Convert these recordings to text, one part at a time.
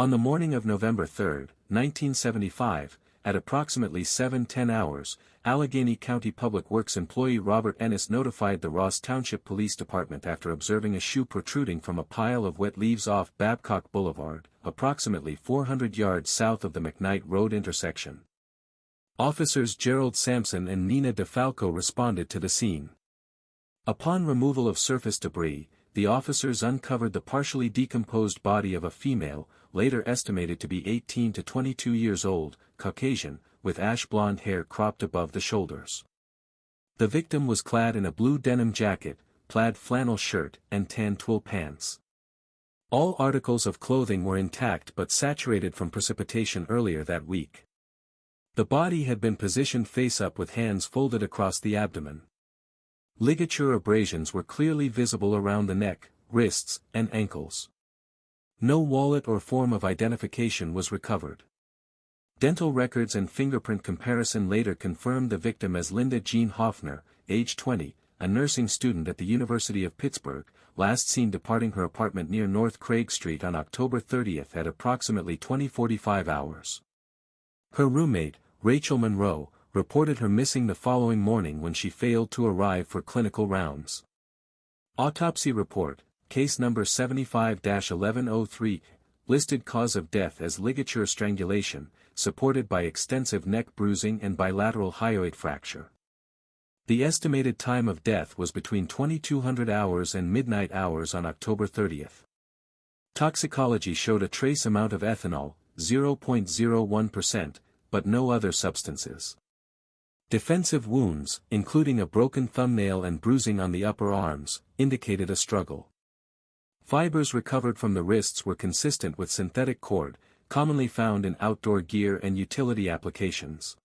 On the morning of November 3, 1975, at approximately 7:10 hours, Allegheny County Public Works employee Robert Ennis notified the Ross Township Police Department after observing a shoe protruding from a pile of wet leaves off Babcock Boulevard, approximately 400 yards south of the McKnight Road intersection. Officers Gerald Sampson and Nina DeFalco responded to the scene. Upon removal of surface debris, the officers uncovered the partially decomposed body of a female, later estimated to be 18 to 22 years old, Caucasian, with ash blonde hair cropped above the shoulders. The victim was clad in a blue denim jacket, plaid flannel shirt, and tan twill pants. All articles of clothing were intact but saturated from precipitation earlier that week. The body had been positioned face-up with hands folded across the abdomen. Ligature abrasions were clearly visible around the neck, wrists, and ankles. No wallet or form of identification was recovered. Dental records and fingerprint comparison later confirmed the victim as Linda Jean Hoffner, age 20, a nursing student at the University of Pittsburgh, last seen departing her apartment near North Craig Street on October 30 at approximately 20:45 hours. Her roommate, Rachel Monroe, reported her missing the following morning when she failed to arrive for clinical rounds. Autopsy report, case number 75-1103, listed cause of death as ligature strangulation, supported by extensive neck bruising and bilateral hyoid fracture. The estimated time of death was between 2200 hours and midnight hours on October 30. Toxicology showed a trace amount of ethanol, 0.01%, but no other substances. Defensive wounds, including a broken thumbnail and bruising on the upper arms, indicated a struggle. Fibers recovered from the wrists were consistent with synthetic cord, commonly found in outdoor gear and utility applications.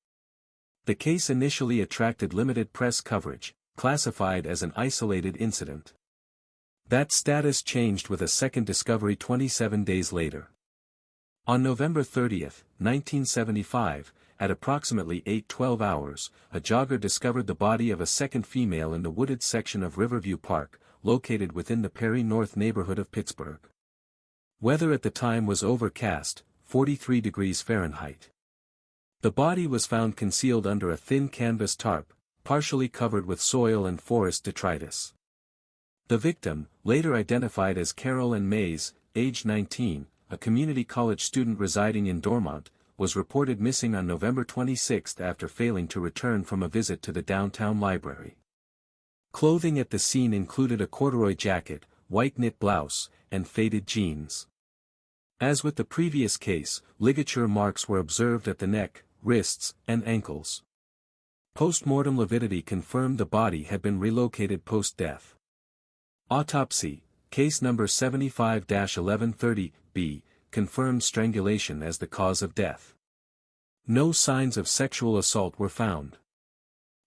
The case initially attracted limited press coverage, classified as an isolated incident. That status changed with a second discovery 27 days later. On November 30, 1975, at approximately 8:12 hours, a jogger discovered the body of a second female in the wooded section of Riverview Park, located within the Perry North neighborhood of Pittsburgh. Weather at the time was overcast, 43 degrees Fahrenheit. The body was found concealed under a thin canvas tarp, partially covered with soil and forest detritus. The victim, later identified as Carol Ann Mays, age 19, a community college student residing in Dormont, was reported missing on November 26 after failing to return from a visit to the downtown library. Clothing at the scene included a corduroy jacket, white knit blouse, and faded jeans. As with the previous case, ligature marks were observed at the neck, wrists, and ankles. Post-mortem lividity confirmed the body had been relocated post-death. Autopsy, case number 75-1130-B, confirmed strangulation as the cause of death. No signs of sexual assault were found.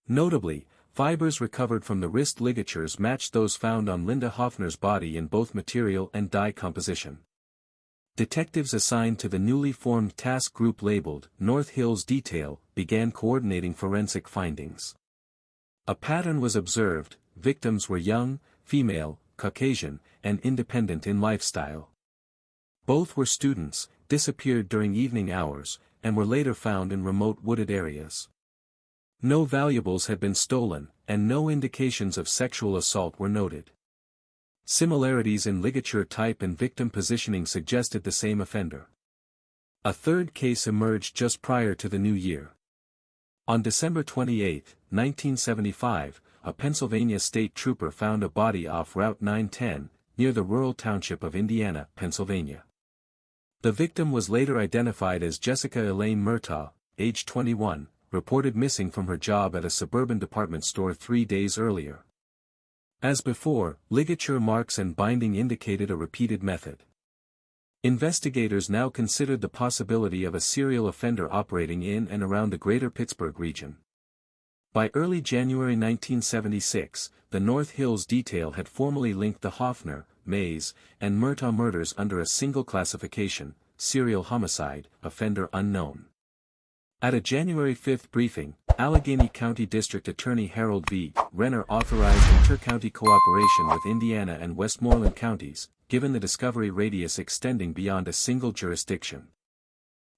Notably, fibers recovered from the wrist ligatures matched those found on Linda Hoffner's body in both material and dye composition. Detectives assigned to the newly formed task group labeled North Hills Detail began coordinating forensic findings. A pattern was observed: victims were young, female, Caucasian, and independent in lifestyle. Both were students, disappeared during evening hours, and were later found in remote wooded areas. No valuables had been stolen, and no indications of sexual assault were noted. Similarities in ligature type and victim positioning suggested the same offender. A third case emerged just prior to the new year. On December 28, 1975, a Pennsylvania state trooper found a body off Route 910, near the rural township of Indiana, Pennsylvania. The victim was later identified as Jessica Elaine Murtaugh, age 21, reported missing from her job at a suburban department store 3 days earlier. As before, ligature marks and binding indicated a repeated method. Investigators now considered the possibility of a serial offender operating in and around the greater Pittsburgh region. By early January 1976, the North Hills Detail had formally linked the Hoffner, Mays, and Murtaugh murders under a single classification, serial homicide, offender unknown. At a January 5 briefing, Allegheny County District Attorney Harold V. Renner authorized inter-county cooperation with Indiana and Westmoreland counties, given the discovery radius extending beyond a single jurisdiction.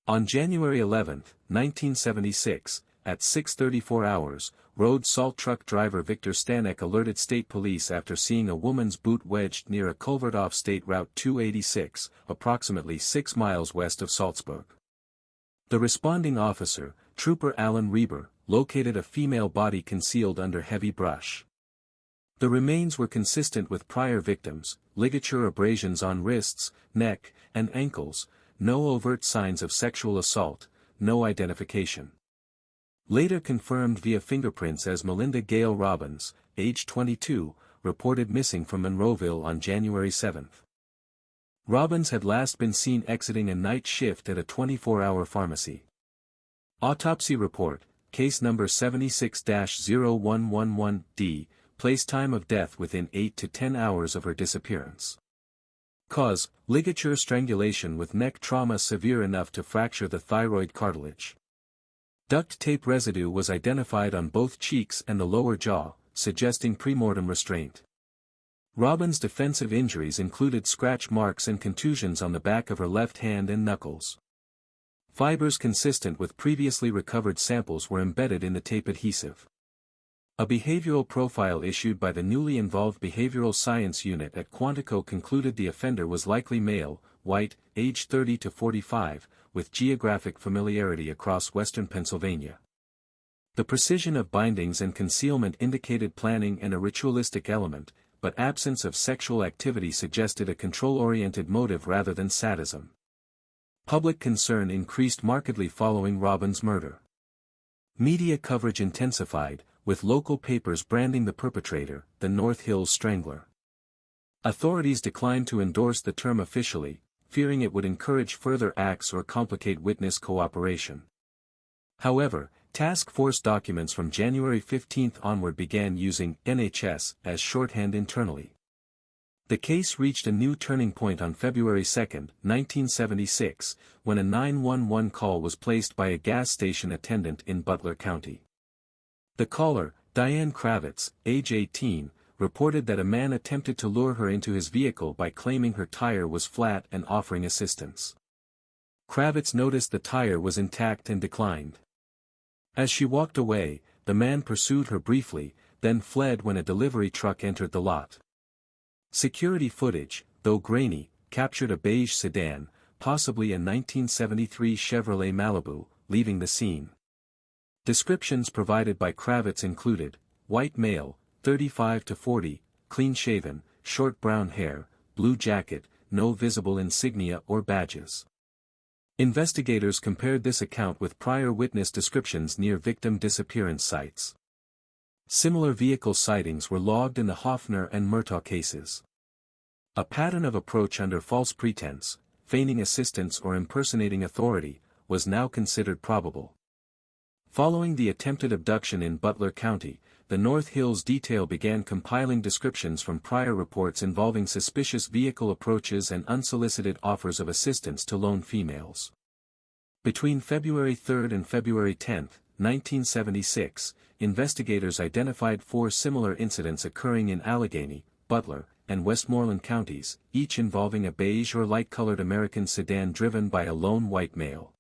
On January 11, 1976, at 6:34 hours, road salt truck driver Victor Stanek alerted state police after seeing a woman's boot wedged near a culvert off State Route 286, approximately 6 miles west of Salzburg. The responding officer, Trooper Alan Reber, located a female body concealed under heavy brush. The remains were consistent with prior victims, ligature abrasions on wrists, neck, and ankles, no overt signs of sexual assault, no identification. Later confirmed via fingerprints as Melinda Gale Robbins, age 22, reported missing from Monroeville on January 7. Robbins had last been seen exiting a night shift at a 24-hour pharmacy. Autopsy report, case number 76-0111-D, placed time of death within 8 to 10 hours of her disappearance. Cause, ligature strangulation with neck trauma severe enough to fracture the thyroid cartilage. Duct tape residue was identified on both cheeks and the lower jaw, suggesting premortem restraint. Robbins' defensive injuries included scratch marks and contusions on the back of her left hand and knuckles. Fibers consistent with previously recovered samples were embedded in the tape adhesive. A behavioral profile issued by the newly involved Behavioral Science Unit at Quantico concluded the offender was likely male, white, age 30 to 45, with geographic familiarity across western Pennsylvania. The precision of bindings and concealment indicated planning and a ritualistic element, but absence of sexual activity suggested a control-oriented motive rather than sadism. Public concern increased markedly following Robbins' murder. Media coverage intensified, with local papers branding the perpetrator, the North Hills Strangler. Authorities declined to endorse the term officially, fearing it would encourage further acts or complicate witness cooperation. However, task force documents from January 15 onward began using NHS as shorthand internally. The case reached a new turning point on February 2, 1976, when a 911 call was placed by a gas station attendant in Butler County. The caller, Diane Kravitz, age 18, reported that a man attempted to lure her into his vehicle by claiming her tire was flat and offering assistance. Kravitz noticed the tire was intact and declined. As she walked away, the man pursued her briefly, then fled when a delivery truck entered the lot. Security footage, though grainy, captured a beige sedan, possibly a 1973 Chevrolet Malibu, leaving the scene. Descriptions provided by Kravitz included, white male, 35 to 40, clean-shaven, short brown hair, blue jacket, no visible insignia or badges. Investigators compared this account with prior witness descriptions near victim disappearance sites. Similar vehicle sightings were logged in the Hoffner and Murtaugh cases. A pattern of approach under false pretense, feigning assistance or impersonating authority, was now considered probable. Following the attempted abduction in Butler County, the North Hills detail began compiling descriptions from prior reports involving suspicious vehicle approaches and unsolicited offers of assistance to lone females. Between February 3 and February 10, 1976, investigators identified 4 similar incidents occurring in Allegheny, Butler, and Westmoreland counties, each involving a beige or light-colored American sedan driven by a lone white male.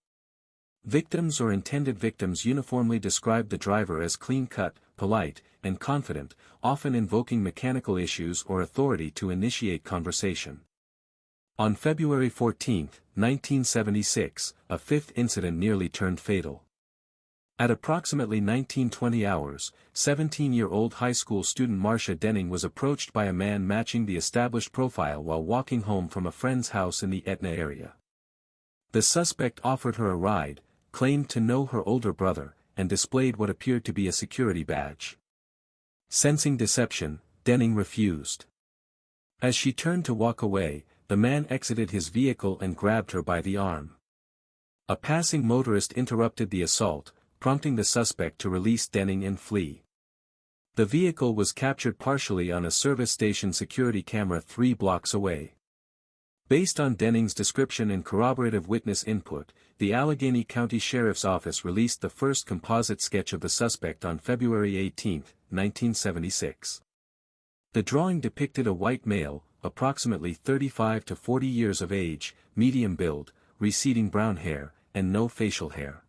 Victims or intended victims uniformly described the driver as clean-cut, polite, and confident, often invoking mechanical issues or authority to initiate conversation. On February 14, 1976, a 5th incident nearly turned fatal. At approximately 19:20 hours, 17-year-old high school student Marcia Denning was approached by a man matching the established profile while walking home from a friend's house in the Etna area. The suspect offered her a ride, claimed to know her older brother, and displayed what appeared to be a security badge. Sensing deception, Denning refused. As she turned to walk away, the man exited his vehicle and grabbed her by the arm. A passing motorist interrupted the assault, prompting the suspect to release Denning and flee. The vehicle was captured partially on a service station security camera 3 blocks away. Based on Denning's description and corroborative witness input, the Allegheny County Sheriff's Office released the first composite sketch of the suspect on February 18, 1976. The drawing depicted a white male, approximately 35 to 40 years of age, medium build, receding brown hair, and no facial hair.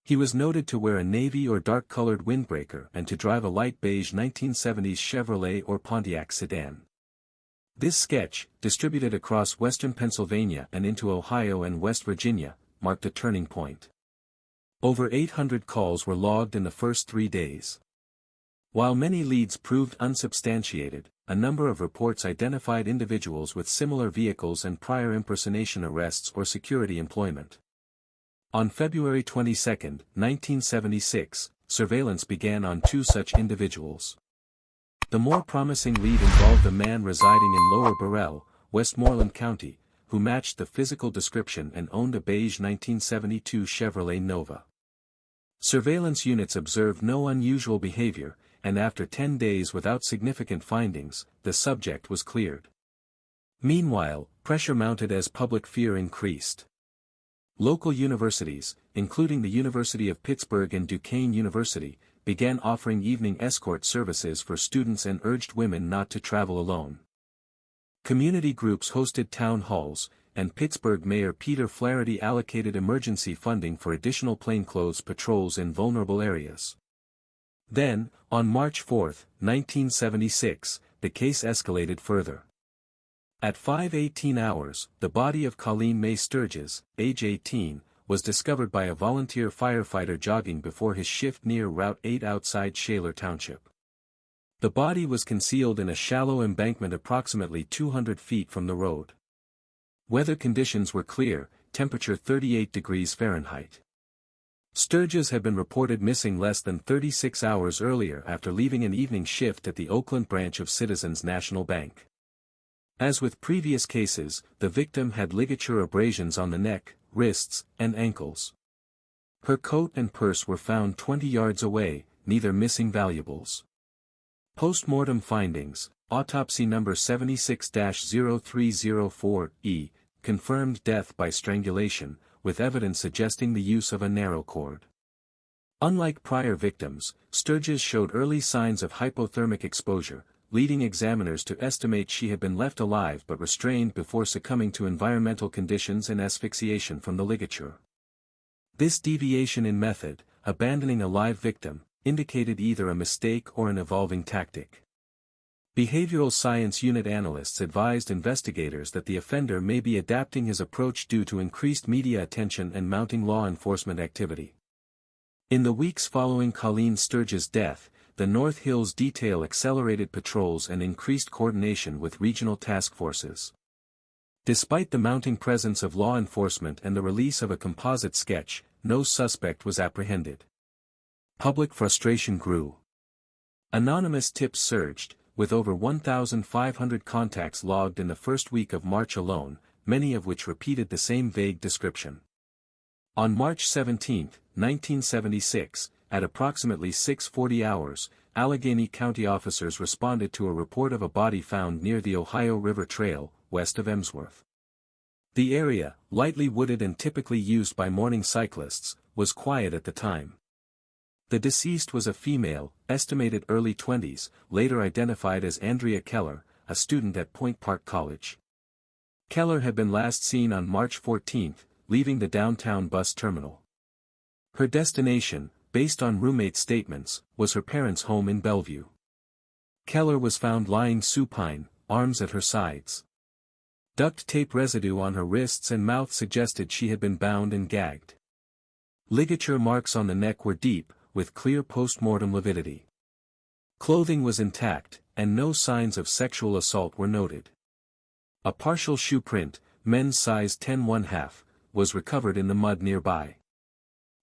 He was noted to wear a navy or dark-colored windbreaker and to drive a light beige 1970s Chevrolet or Pontiac sedan. This sketch, distributed across western Pennsylvania and into Ohio and West Virginia, marked a turning point. Over 800 calls were logged in the first 3 days. While many leads proved unsubstantiated, a number of reports identified individuals with similar vehicles and prior impersonation arrests or security employment. On February 22, 1976, surveillance began on 2 such individuals. The more promising lead involved a man residing in Lower Burrell, Westmoreland County, who matched the physical description and owned a beige 1972 Chevrolet Nova. Surveillance units observed no unusual behavior, and after 10 days without significant findings, the subject was cleared. Meanwhile, pressure mounted as public fear increased. Local universities, including the University of Pittsburgh and Duquesne University, began offering evening escort services for students and urged women not to travel alone. Community groups hosted town halls, and Pittsburgh Mayor Peter Flaherty allocated emergency funding for additional plainclothes patrols in vulnerable areas. Then, on March 4, 1976, the case escalated further. At 5:18 hours, the body of Colleen May Sturgis, age 18, was discovered by a volunteer firefighter jogging before his shift near Route 8 outside Shaler Township. The body was concealed in a shallow embankment approximately 200 feet from the road. Weather conditions were clear, temperature 38 degrees Fahrenheit. Sturgis had been reported missing less than 36 hours earlier after leaving an evening shift at the Oakland branch of Citizens National Bank. As with previous cases, the victim had ligature abrasions on the neck, wrists, and ankles. Her coat and purse were found 20 yards away, neither missing valuables. Post-mortem findings, autopsy number 76-0304-E, confirmed death by strangulation, with evidence suggesting the use of a narrow cord. Unlike prior victims, Sturgis showed early signs of hypothermic exposure, leading examiners to estimate she had been left alive but restrained before succumbing to environmental conditions and asphyxiation from the ligature. This deviation in method, abandoning a live victim, indicated either a mistake or an evolving tactic. Behavioral science unit analysts advised investigators that the offender may be adapting his approach due to increased media attention and mounting law enforcement activity. In the weeks following Colleen Sturgis' death, the North Hills detail accelerated patrols and increased coordination with regional task forces. Despite the mounting presence of law enforcement and the release of a composite sketch, no suspect was apprehended. Public frustration grew. Anonymous tips surged, with over 1,500 contacts logged in the first week of March alone, many of which repeated the same vague description. On March 17, 1976, at approximately 6:40 hours, Allegheny County officers responded to a report of a body found near the Ohio River Trail, west of Emsworth. The area, lightly wooded and typically used by morning cyclists, was quiet at the time. The deceased was a female, estimated early 20s, later identified as Andrea Keller, a student at Point Park College. Keller had been last seen on March 14, leaving the downtown bus terminal. Her destination, based on roommate statements, was her parents' home in Bellevue. Keller was found lying supine, arms at her sides. Duct tape residue on her wrists and mouth suggested she had been bound and gagged. Ligature marks on the neck were deep, with clear post-mortem lividity. Clothing was intact, and no signs of sexual assault were noted. A partial shoe print, men's size 10½ was recovered in the mud nearby.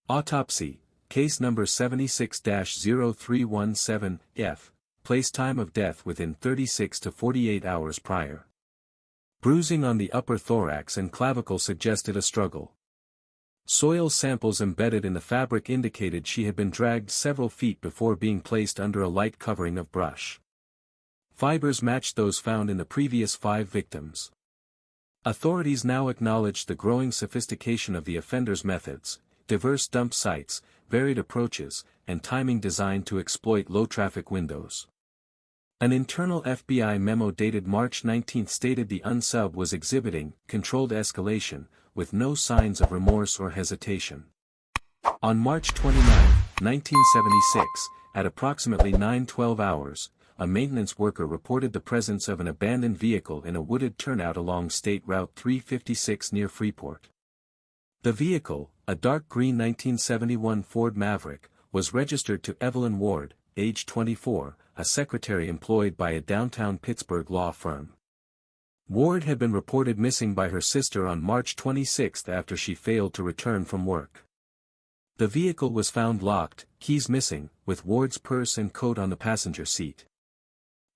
Autopsy, case number 76-0317-F, place time of death within 36 to 48 hours prior. Bruising on the upper thorax and clavicle suggested a struggle. Soil samples embedded in the fabric indicated she had been dragged several feet before being placed under a light covering of brush. Fibers matched those found in the previous 5 victims. Authorities now acknowledged the growing sophistication of the offender's methods, diverse dump sites, varied approaches, and timing designed to exploit low traffic windows. An internal FBI memo dated March 19 stated the unsub was exhibiting controlled escalation, with no signs of remorse or hesitation. On March 29, 1976, at approximately 9:12 hours, a maintenance worker reported the presence of an abandoned vehicle in a wooded turnout along State Route 356 near Freeport. The vehicle, a dark green 1971 Ford Maverick, was registered to Evelyn Ward, age 24, a secretary employed by a downtown Pittsburgh law firm. Ward had been reported missing by her sister on March 26 after she failed to return from work. The vehicle was found locked, keys missing, with Ward's purse and coat on the passenger seat.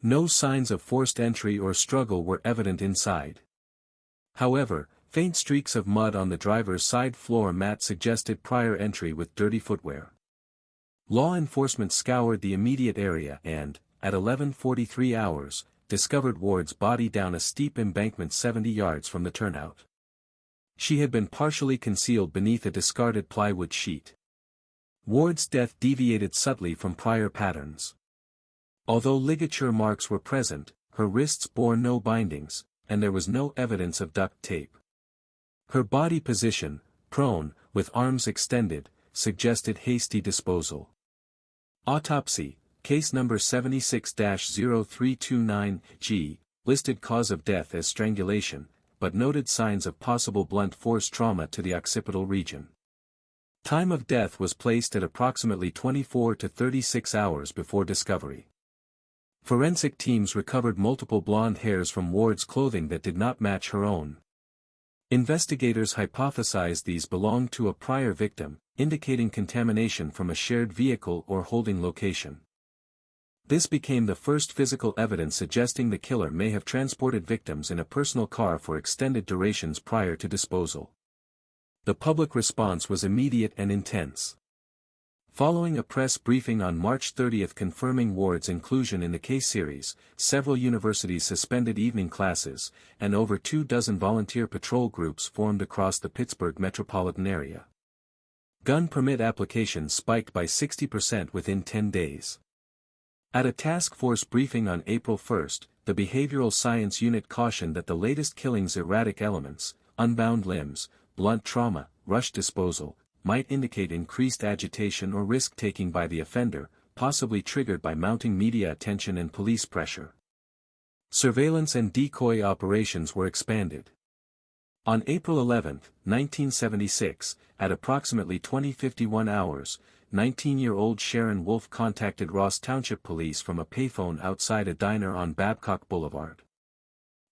No signs of forced entry or struggle were evident inside. However, faint streaks of mud on the driver's side floor mat suggested prior entry with dirty footwear. Law enforcement scoured the immediate area and, at 11:43 hours, discovered Ward's body down a steep embankment 70 yards from the turnout. She had been partially concealed beneath a discarded plywood sheet. Ward's death deviated subtly from prior patterns. Although ligature marks were present, her wrists bore no bindings, and there was no evidence of duct tape. Her body position, prone, with arms extended, suggested hasty disposal. Autopsy, case number 76-0329-G, listed cause of death as strangulation, but noted signs of possible blunt force trauma to the occipital region. Time of death was placed at approximately 24 to 36 hours before discovery. Forensic teams recovered multiple blonde hairs from Ward's clothing that did not match her own. Investigators hypothesized these belonged to a prior victim, indicating contamination from a shared vehicle or holding location. This became the first physical evidence suggesting the killer may have transported victims in a personal car for extended durations prior to disposal. The public response was immediate and intense. Following a press briefing on March 30 confirming Ward's inclusion in the case series, several universities suspended evening classes, and over 24 volunteer patrol groups formed across the Pittsburgh metropolitan area. Gun permit applications spiked by 60% within 10 days. At a task force briefing on April 1, the Behavioral Science Unit cautioned that the latest killings' erratic elements, unbound limbs, blunt trauma, rush disposal, might indicate increased agitation or risk-taking by the offender, possibly triggered by mounting media attention and police pressure. Surveillance and decoy operations were expanded. On April 11, 1976, at approximately 20:51 hours, 19-year-old Sharon Wolf contacted Ross Township Police from a payphone outside a diner on Babcock Boulevard.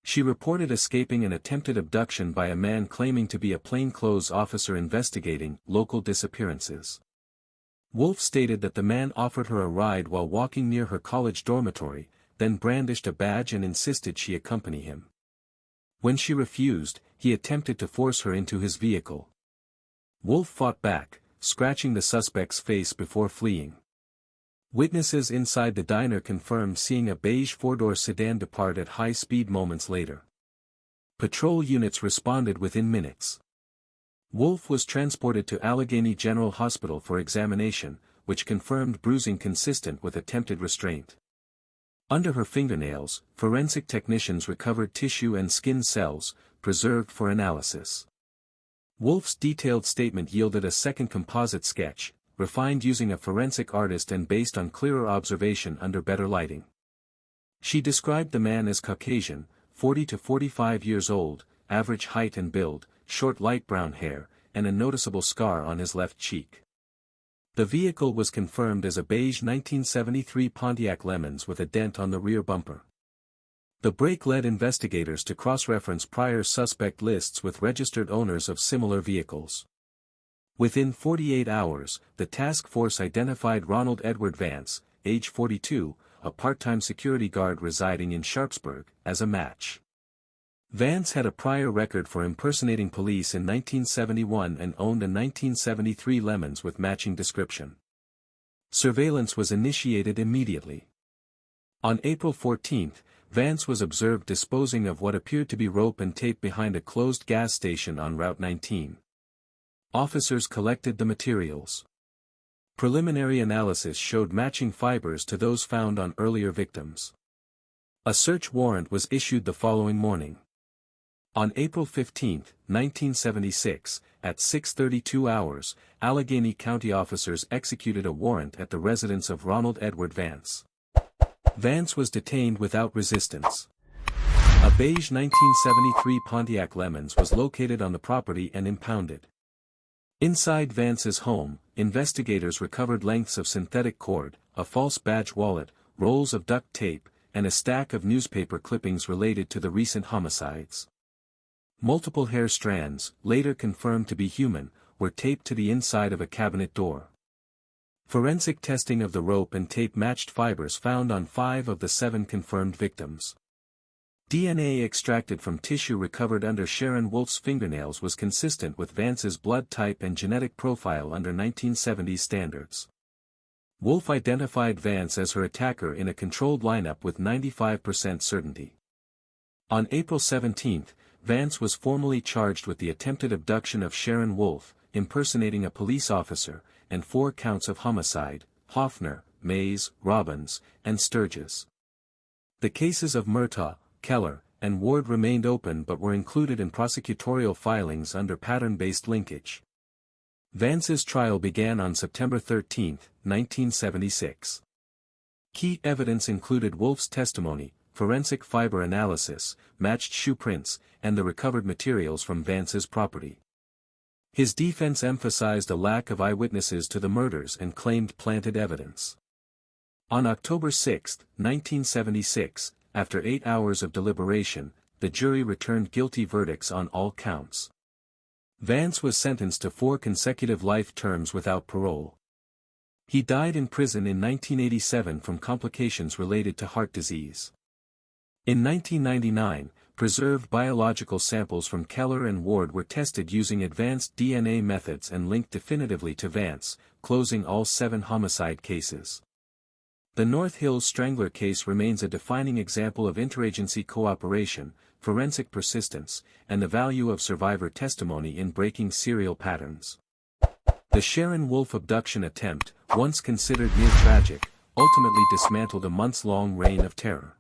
She reported escaping an attempted abduction by a man claiming to be a plainclothes officer investigating local disappearances. Wolf stated that the man offered her a ride while walking near her college dormitory, then brandished a badge and insisted she accompany him. When she refused, he attempted to force her into his vehicle. Wolf fought back, scratching the suspect's face before fleeing. Witnesses inside the diner confirmed seeing a beige four-door sedan depart at high speed moments later. Patrol units responded within minutes. Wolf was transported to Allegheny General Hospital for examination, which confirmed bruising consistent with attempted restraint. Under her fingernails, forensic technicians recovered tissue and skin cells, preserved for analysis. Wolf's detailed statement yielded a second composite sketch, refined using a forensic artist and based on clearer observation under better lighting. She described the man as Caucasian, 40 to 45 years old, average height and build, short light brown hair, and a noticeable scar on his left cheek. The vehicle was confirmed as a beige 1973 Pontiac Lemons with a dent on the rear bumper. The break led investigators to cross-reference prior suspect lists with registered owners of similar vehicles. Within 48 hours, the task force identified Ronald Edward Vance, age 42, a part-time security guard residing in Sharpsburg, as a match. Vance had a prior record for impersonating police in 1971 and owned a 1973 Lemons with matching description. Surveillance was initiated immediately. On April 14, Vance was observed disposing of what appeared to be rope and tape behind a closed gas station on Route 19. Officers collected the materials. Preliminary analysis showed matching fibers to those found on earlier victims. A search warrant was issued the following morning. On April 15, 1976, at 6:32 hours, Allegheny County officers executed a warrant at the residence of Ronald Edward Vance. Vance was detained without resistance. A beige 1973 Pontiac Lemons was located on the property and impounded. Inside Vance's home, investigators recovered lengths of synthetic cord, a false badge wallet, rolls of duct tape, and a stack of newspaper clippings related to the recent homicides. Multiple hair strands, later confirmed to be human, were taped to the inside of a cabinet door. Forensic testing of the rope and tape matched fibers found on 5 of the 7 confirmed victims. DNA extracted from tissue recovered under Sharon Wolf's fingernails was consistent with Vance's blood type and genetic profile under 1970s standards. Wolf identified Vance as her attacker in a controlled lineup with 95% certainty. On April 17, Vance was formally charged with the attempted abduction of Sharon Wolf, impersonating a police officer, and 4 counts of homicide, Hoffner, Mays, Robbins, and Sturgis. The cases of Murtaugh, Keller, and Ward remained open but were included in prosecutorial filings under pattern-based linkage. Vance's trial began on September 13, 1976. Key evidence included Wolf's testimony, forensic fiber analysis, matched shoe prints, and the recovered materials from Vance's property. His defense emphasized a lack of eyewitnesses to the murders and claimed planted evidence. On October 6, 1976, after 8 hours of deliberation, the jury returned guilty verdicts on all counts. Vance was sentenced to 4 consecutive life terms without parole. He died in prison in 1987 from complications related to heart disease. In 1999, preserved biological samples from Keller and Ward were tested using advanced DNA methods and linked definitively to Vance, closing all 7 homicide cases. The North Hills Strangler case remains a defining example of interagency cooperation, forensic persistence, and the value of survivor testimony in breaking serial patterns. The Sharon Wolf abduction attempt, once considered near tragic, ultimately dismantled a months-long reign of terror.